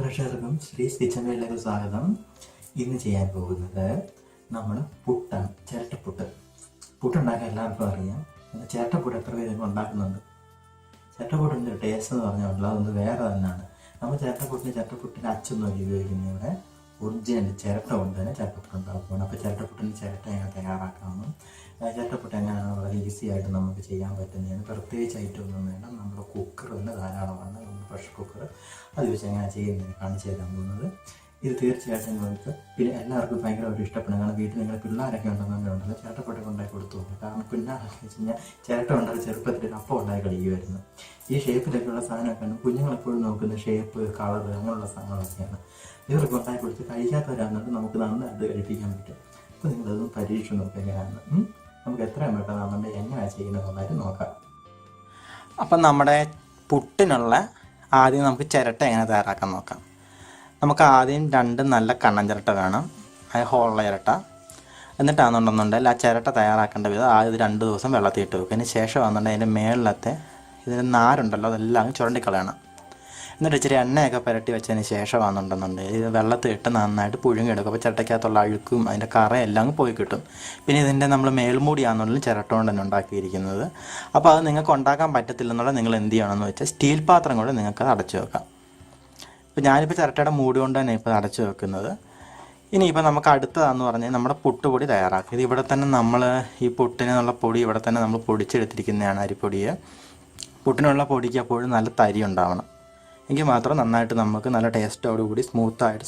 പ്രേക്ഷകർക്കും ശ്രീസ് കിച്ചണിലേക്ക് സ്വാഗതം. ഇന്ന് ചെയ്യാൻ പോകുന്നത് നമ്മൾ പുട്ടാണ്, ചിരട്ടപ്പുട്ട്. പുട്ടുണ്ടാക്കാൻ എല്ലാവർക്കും അറിയാം. എന്നാൽ ചിരട്ടപ്പുട്ട് എത്ര പേര് ഉണ്ടാക്കുന്നുണ്ട്? ചിരട്ടപ്പുട്ടിൻ്റെ ടേസ്റ്റ് എന്ന് പറഞ്ഞാൽ അതൊന്ന് വേറെ തന്നെയാണ്. നമ്മൾ ചിരട്ടപ്പുട്ടിൻ്റെ അച്ചൊന്നും ഉപയോഗിക്കുന്നത്. ഇവിടെ ഒറിജിനൽ ചിരട്ട കൊണ്ട് തന്നെ ചിരട്ടപ്പുട്ട് ഉണ്ടാക്കുകയാണ്. അപ്പോൾ ചിരട്ടപ്പുട്ടിൻ്റെ ചിരട്ട എങ്ങനെ തയ്യാറാക്കാമെന്നും ചിരട്ടപ്പുട്ട് എങ്ങനെയാണ് വളരെ ഈസി ആയിട്ട് നമുക്ക് ചെയ്യാൻ പറ്റുന്നതാണ്. പ്രത്യേകിച്ച് ഐറ്റമൊന്നും വേണ്ട. നമ്മുടെ കുക്കർ തന്നെ ധാരാളമാണ്. നമ്മുടെ പ്രഷർ കുക്കർ അത് വെച്ച് എങ്ങനെ ചെയ്യുന്നത് കാണിച്ചു തരാൻ പോകുന്നത്. ഇത് തീർച്ചയായിട്ടും നിങ്ങൾക്ക് പിന്നെ എല്ലാവർക്കും ഭയങ്കരമായിട്ട് ഇഷ്ടപ്പെടും. കാരണം വീട്ടിൽ നിങ്ങൾ പിള്ളേരൊക്കെ ഉണ്ടെന്നുണ്ടെങ്കിൽ ചിരട്ടപ്പൊട്ടൊക്കെ ഉണ്ടാക്കി കൊടുത്തു പോകും. കാരണം പിള്ളേരൊക്കെ വെച്ച് കഴിഞ്ഞാൽ ചിരട്ട ഉണ്ടാക്കി ചെറുപ്പത്തിൽ അപ്പം ഉണ്ടാക്കി കളിക്കുമായിരുന്നു. ഈ ഷേപ്പിലൊക്കെയുള്ള സാധനമൊക്കെയാണ് കുഞ്ഞുങ്ങളെപ്പോഴും നോക്കുന്ന ഷേപ്പ്, കളർ അങ്ങനെയുള്ള സാധനങ്ങളൊക്കെയാണ്. ഇവർക്ക് ഉണ്ടാക്കി കൊടുത്ത് കഴിക്കാത്തവരാണെന്നുണ്ട് നമുക്ക് നന്നായിട്ട് കഴിപ്പിക്കാൻ പറ്റും. അപ്പോൾ നിങ്ങളതൊന്ന് പരീക്ഷിച്ച് നോക്കുക എങ്ങനെയാണ്. നമുക്ക് എത്രയും പെട്ടെന്ന് എങ്ങനെയാണ് ചെയ്യുന്നതെന്നുള്ളത് നോക്കാം. അപ്പം നമ്മുടെ പുട്ടിനുള്ള ആദ്യം നമുക്ക് ചിരട്ട എങ്ങനെ തയ്യാറാക്കാൻ നോക്കാം. നമുക്ക് ആദ്യം രണ്ട് നല്ല കണ്ണൻ ചിരട്ട വേണം, അത് ഹോളുള്ള ചിരട്ട. എന്നിട്ടാണെന്നുണ്ടെന്നുണ്ടെങ്കിൽ ആ ചിരട്ട തയ്യാറാക്കേണ്ട വിധം ആദ്യം 2 ദിവസം വെള്ളത്തിൽ ഇട്ട് വെക്കും. അതിന് ശേഷം വന്നിട്ടുണ്ടെങ്കിൽ അതിൻ്റെ മേളിലത്തെ ഇതിന് നാരുണ്ടല്ലോ അതെല്ലാം ചുരണ്ടിക്കളയണം. എന്നിട്ട് ഇച്ചിരി എണ്ണയൊക്കെ പുരട്ടി വെച്ചതിന് ശേഷം വന്നിട്ടുണ്ടെന്നുണ്ടെങ്കിൽ ഇത് വെള്ളത്തിൽ ഇട്ട് നന്നായിട്ട് പുഴുങ്ങിയെടുക്കും. അപ്പോൾ ചിരട്ടയ്ക്കകത്തുള്ള അഴുക്കും അതിൻ്റെ കറയെല്ലാം പോയി കിട്ടും. പിന്നെ ഇതിൻ്റെ നമ്മൾ മേൽമൂടിയാണെന്നുണ്ടെങ്കിലും ചിരട്ട കൊണ്ട് തന്നെ ഉണ്ടാക്കിയിരിക്കുന്നത്. അപ്പോൾ അത് നിങ്ങൾക്ക് ഉണ്ടാക്കാൻ പറ്റത്തില്ലെന്നുള്ള നിങ്ങൾ എന്ത് ചെയ്യണമെന്ന് വെച്ചാൽ സ്റ്റീൽ പാത്രം കൊണ്ട് നിങ്ങൾക്കത് അടച്ചു വെക്കാം. ഇപ്പോൾ ഞാനിപ്പോൾ ചിരട്ടയുടെ മൂടി കൊണ്ട് തന്നെ ഇപ്പോൾ അടച്ചു വെക്കുന്നത്. ഇനിയിപ്പോൾ നമുക്ക് അടുത്തതാണെന്ന് പറഞ്ഞാൽ നമ്മുടെ പുട്ടുപൊടി തയ്യാറാക്കും. ഇത് ഇവിടെ തന്നെ നമ്മൾ ഈ പുട്ടിനുള്ള പൊടി ഇവിടെ തന്നെ നമ്മൾ പൊടിച്ചെടുത്തിരിക്കുന്നതാണ്, അരിപ്പൊടിയെ. പുട്ടിനുള്ള പൊടിക്ക് അപ്പോഴും നല്ല തരി ഉണ്ടാവണം. എങ്കിൽ മാത്രം നന്നായിട്ട് നമുക്ക് നല്ല ടേസ്റ്റോടുകൂടി സ്മൂത്തായിട്ട്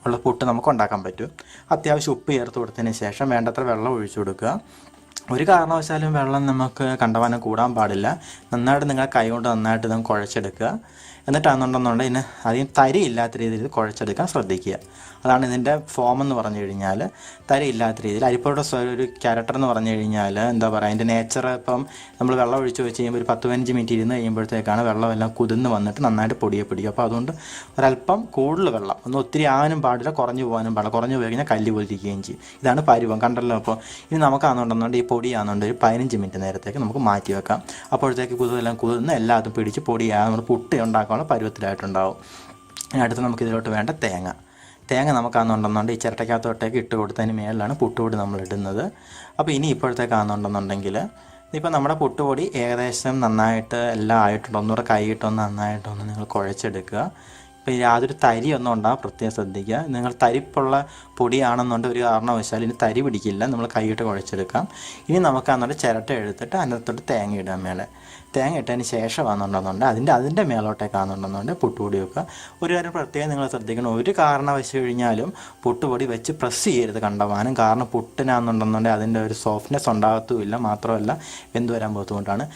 ഉള്ള പുട്ട് നമുക്ക് ഉണ്ടാക്കാൻ പറ്റും. അത്യാവശ്യം ഉപ്പ് ചേർത്ത് കൊടുത്തതിന് ശേഷം വേണ്ടത്ര വെള്ളം ഒഴിച്ചു കൊടുക്കുക. ഒരു കാരണവശാലും വെള്ളം നമുക്ക് കണ്ടമാനം കൂടാൻ പാടില്ല. നന്നായിട്ട് നിങ്ങൾ കൈ കൊണ്ട് നന്നായിട്ട് ഇതും കുഴച്ചെടുക്കുക. എന്നിട്ടാണെന്നുണ്ടെന്നുണ്ടെങ്കിൽ അധികം തരി ഇല്ലാത്ത രീതിയിൽ കുഴച്ചെടുക്കാൻ ശ്രദ്ധിക്കുക. അതാണ് ഇതിൻ്റെ ഫോം എന്ന് പറഞ്ഞു കഴിഞ്ഞാൽ. തരി ഇല്ലാത്ത രീതിയിൽ അരിപ്പൊടിയുടെ ഒരു ക്യാരക്ടർ എന്ന് പറഞ്ഞു കഴിഞ്ഞാൽ എന്താ പറയുക, അതിൻ്റെ നേച്ചർ. ഇപ്പം നമ്മൾ വെള്ളം ഒഴിച്ച് വെച്ച് കഴിയുമ്പോൾ ഒരു 10-15 മിനിറ്റ് ഇരുന്ന് കഴിയുമ്പോഴത്തേക്കാണ് വെള്ളമെല്ലാം കുതിർന്ന് വന്നിട്ട് നന്നായിട്ട് പൊടിയെ പിടിക്കും. അപ്പോൾ അതുകൊണ്ട് ഒരല്പം കൂടുതൽ വെള്ളം, ഒന്നും ഒത്തിരി ആവാനും പാടില്ല, കുറഞ്ഞു പോകാനും പാടില്ല. കുറഞ്ഞു പോയി കഴിഞ്ഞാൽ കല്ല് പോലിരിക്കുകയും ചെയ്യും. ഇതാണ് പരുവം, കണ്ടല്ലോ. അപ്പോൾ ഇനി നമുക്കാണെന്നുണ്ടെന്നുണ്ട് ഈ പൊടിയാണെന്നുണ്ട് ഒരു 15 മിനിറ്റ് നേരത്തേക്ക് നമുക്ക് മാറ്റി വെക്കാം. അപ്പോഴത്തേക്ക് കുതിരെല്ലാം കുതിർന്ന് എല്ലാതും പിടിച്ച് പൊടിയാകും. നമ്മൾ പുട്ട് ഉണ്ടാക്കാനുള്ള പരുവത്തിലായിട്ടുണ്ടാവും. ഇനി അടുത്ത് നമുക്ക് ഇതിലോട്ട് വേണ്ട തേങ്ങ നമുക്കാണെന്നുണ്ടെന്നുണ്ട് ഈ ചിരട്ടയ്ക്കകത്തോട്ടേക്ക് ഇട്ട് കൊടുത്തതിന് മേളിലാണ് പുട്ടുപൊടി നമ്മൾ ഇടുന്നത്. അപ്പോൾ ഇനി ഇപ്പോഴത്തേക്കാണെന്നുണ്ടെന്നുണ്ടെങ്കിൽ ഇപ്പോൾ നമ്മുടെ പുട്ടുപൊടി ഏകദേശം നന്നായിട്ട് എല്ലാം ആയിട്ടുണ്ട്. ഒന്നുകൂടെ കൈയിട്ടൊന്ന് നന്നായിട്ടൊന്ന് നിങ്ങൾ കുഴച്ചെടുക്കുക. ഇപ്പോൾ യാതൊരു തരിയൊന്നും ഉണ്ടാകും, പ്രത്യേകം ശ്രദ്ധിക്കുക. നിങ്ങൾ തരിപ്പുള്ള പൊടിയാണെന്നുണ്ട് ഒരു കാരണവശാലും ഇനി തരി പിടിക്കില്ല. നമ്മൾ കൈയിട്ട് കുഴച്ചെടുക്കാം. ഇനി നമുക്കാണെന്നുണ്ട് ചിരട്ട എടുത്തിട്ട് അതിനകത്തോട്ട് തേങ്ങ ഇടാൻ മേലെ. തേങ്ങ ഇട്ടതിന് ശേഷം ആണെന്നുണ്ടെന്നുണ്ട് അതിൻ്റെ മേലോട്ടേക്കാണെന്നുണ്ടെന്നുണ്ട് പുട്ടുപൊടി വെക്കുക. ഒരു കാര്യം പ്രത്യേകം നിങ്ങൾ ശ്രദ്ധിക്കണം, ഒരു കാരണവശാലും കഴിഞ്ഞാലും പുട്ടുപൊടി വെച്ച് പ്രസ് ചെയ്യരുത് കണ്ടമാനം. കാരണം പുട്ടിനാണെന്നുണ്ടെന്നുണ്ടെങ്കിൽ അതിൻ്റെ ഒരു സോഫ്റ്റ്നെസ് ഉണ്ടാകത്തുമില്ല. മാത്രമല്ല വെന്ത് വരാൻ പോകത്തുകൊണ്ടാണ്.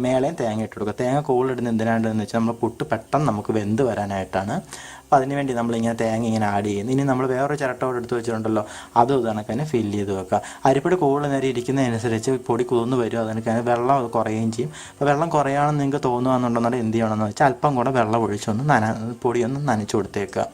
മേളയും തേങ്ങ ഇട്ട് കൊടുക്കുക. തേങ്ങ കൂടുതലിടുന്ന എന്തിനാണെന്ന് വെച്ചാൽ നമ്മൾ പുട്ട് പെട്ടെന്ന് നമുക്ക് വെന്ത് വരാനായിട്ടാണ്. അപ്പോൾ അതിനുവേണ്ടി നമ്മളിങ്ങനെ തേങ്ങ ഇങ്ങനെ ആഡ് ചെയ്യുന്നു. ഇനി നമ്മൾ വേറൊരു ചിരട്ടോട് എടുത്ത് വെച്ചിട്ടുണ്ടല്ലോ, അതും ഇതണക്ക് തന്നെ ഫില്ല് ചെയ്ത് വെക്കുക. അരിപ്പൊടി കൂടുതൽ നേരം ഇരിക്കുന്നതനുസരിച്ച് പൊടി കുതിർന്ന് വരും. അതിനൊക്കെ വെള്ളം കുറയുകയും ചെയ്യും. അപ്പോൾ വെള്ളം കുറയാണെന്ന് നിങ്ങൾക്ക് തോന്നുകയെന്നുണ്ടെന്നുണ്ടെങ്കിൽ എന്ത് ചെയ്യണമെന്ന് വെച്ചാൽ അല്പം കൂടെ വെള്ളം ഒഴിച്ചൊന്ന് പൊടിയൊന്ന് നനച്ച് കൊടുത്തേക്കുക.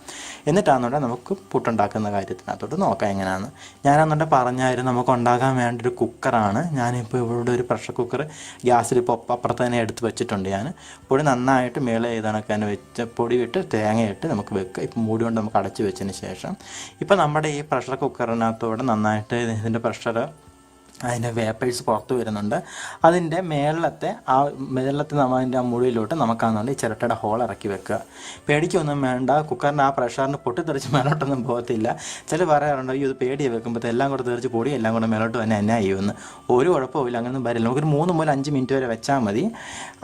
എന്നിട്ടാണെന്നുണ്ടെങ്കിൽ നമുക്ക് പുട്ടുണ്ടാക്കുന്ന കാര്യത്തിനകത്തോട്ട് നോക്കാം എങ്ങനെയാണ്. ഞാനെന്നുണ്ടെങ്കിൽ പറഞ്ഞായിരുന്നു നമുക്ക് ഉണ്ടാക്കാൻ വേണ്ട ഒരു കുക്കറാണ്. ഞാനിപ്പോൾ ഇവിടെ ഒരു പ്രഷർ കുക്കർ ഗ്യാസിൽ ഇപ്പോൾ അപ്പുറത്ത് തന്നെ എടുത്ത് വെച്ചിട്ടുണ്ട്. ഞാൻ പൊടി നന്നായിട്ട് മേള ചെയ്തണക്ക് തന്നെ വെച്ച് പൊടി ഇട്ട് തേങ്ങയിട്ട് നമുക്ക് വെക്കുക. ഇപ്പം മൂടി കൊണ്ട് നമുക്ക് അടച്ച് വെച്ചതിന് ശേഷം ഇപ്പോൾ നമ്മുടെ ഈ പ്രഷർ കുക്കറിനകത്തോടെ നന്നായിട്ട് ഇതിൻ്റെ പ്രഷർ അതിൻ്റെ വേപ്പേഴ്സ് പുറത്ത് വരുന്നുണ്ട്. അതിൻ്റെ മേളത്തെ നമ്മൾ അതിൻ്റെ ആ മുടിയിലോട്ട് നമുക്കാണെന്നുണ്ട് ഈ ചിരട്ടയുടെ ഹോൾ ഇറക്കി വെക്കുക. പേടിക്കൊന്നും വേണ്ട, കുക്കറിൻ്റെ ആ പ്രഷറിന് പൊട്ടിത്തെറിച്ച് മേലോട്ടൊന്നും പോകത്തില്ല. ചില പറയാറുണ്ട് ഇത് പേടിയെ വെക്കുമ്പോൾ എല്ലാം കൂടെ തെറിച്ച് പൊടി എല്ലാം കൂടെ മേലോട്ട് തന്നെ എന്നാ ചെയ്യുമെന്ന്. ഒരു കുഴപ്പമില്ല, അങ്ങനെയൊന്നും വരില്ല. നമുക്കൊരു 3 മുതൽ 5 മിനിറ്റ് വരെ വെച്ചാൽ മതി.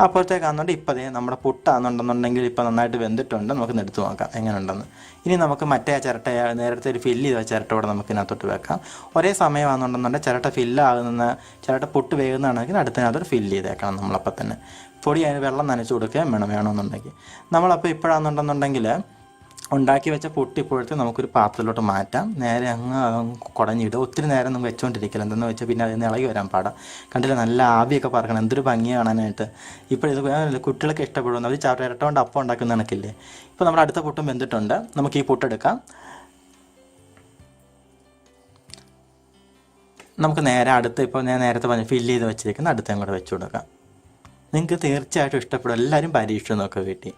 അപ്പോഴത്തേക്കാണെന്നുണ്ട് ഇപ്പോൾ നമ്മുടെ പുട്ടാണെന്നുണ്ടെന്നുണ്ടെങ്കിൽ ഇപ്പോൾ നന്നായിട്ട് വെന്തിട്ടുണ്ട്. നമുക്ക് എടുത്ത് നോക്കാം എങ്ങനെയുണ്ടെന്ന്. ഇനി നമുക്ക് മറ്റേ ചിരട്ട നേരത്തെ ഒരു ഫില്ല് ചെയ്ത ചിരട്ടയോടെ നമുക്ക് ഇതിനകത്തോട്ട് വെക്കാം. ഒരേ സമയമാണെന്നുണ്ടെന്നുണ്ടെങ്കിൽ ചിരട്ട ചിരട്ട പുട്ട് വേകുന്നതാണെങ്കിൽ അടുത്തതിനകത്തോട്ട് ഫില്ല് ചെയ്തേക്കണം. നമ്മളപ്പോൾ തന്നെ പൊടി അതിന് വെള്ളം നനച്ച് കൊടുക്കുകയും വേണമെന്നുണ്ടെങ്കിൽ നമ്മളപ്പോൾ ഇപ്പോഴാണെന്നുണ്ടെന്നുണ്ടെങ്കിൽ ഉണ്ടാക്കി വെച്ച പുട്ട് ഇപ്പോഴത്തെ നമുക്കൊരു പാത്രത്തിലോട്ട് മാറ്റാം. നേരെ അങ്ങ് കുടഞ്ഞിടുക. ഒത്തിരി നേരം നമുക്ക് വെച്ചുകൊണ്ടിരിക്കില്ല. എന്തെന്ന് വെച്ചാൽ പിന്നെ അതിന് ഇളകി വരാൻ പാടാം. കണ്ടില്ല, നല്ല ആവിയൊക്കെ പറക്കണം. എന്തൊരു ഭംഗി കാണാനായിട്ട്. ഇപ്പോൾ ഇത് കുട്ടികളൊക്കെ ഇഷ്ടപ്പെടുന്നു. അവർ ചിരട്ട കൊണ്ട് അപ്പം ഉണ്ടാക്കുന്ന കണക്കില്ലേ. ഇപ്പോൾ നമ്മുടെ അടുത്ത പുട്ടും വെന്തിട്ടുണ്ട്. നമുക്ക് ഈ പുട്ടെടുക്കാം. നമുക്ക് നേരെ അടുത്ത് ഇപ്പോൾ ഞാൻ നേരത്തെ പറഞ്ഞ് ഫില്ല് ചെയ്ത് വെച്ചിരിക്കുന്ന അടുത്തേം കൂടെ വെച്ച് കൊടുക്കാം. നിങ്ങൾക്ക് തീർച്ചയായിട്ടും ഇഷ്ടപ്പെടും. എല്ലാവരും പരീക്ഷിച്ച് നോക്കുക വീട്ടിൽ.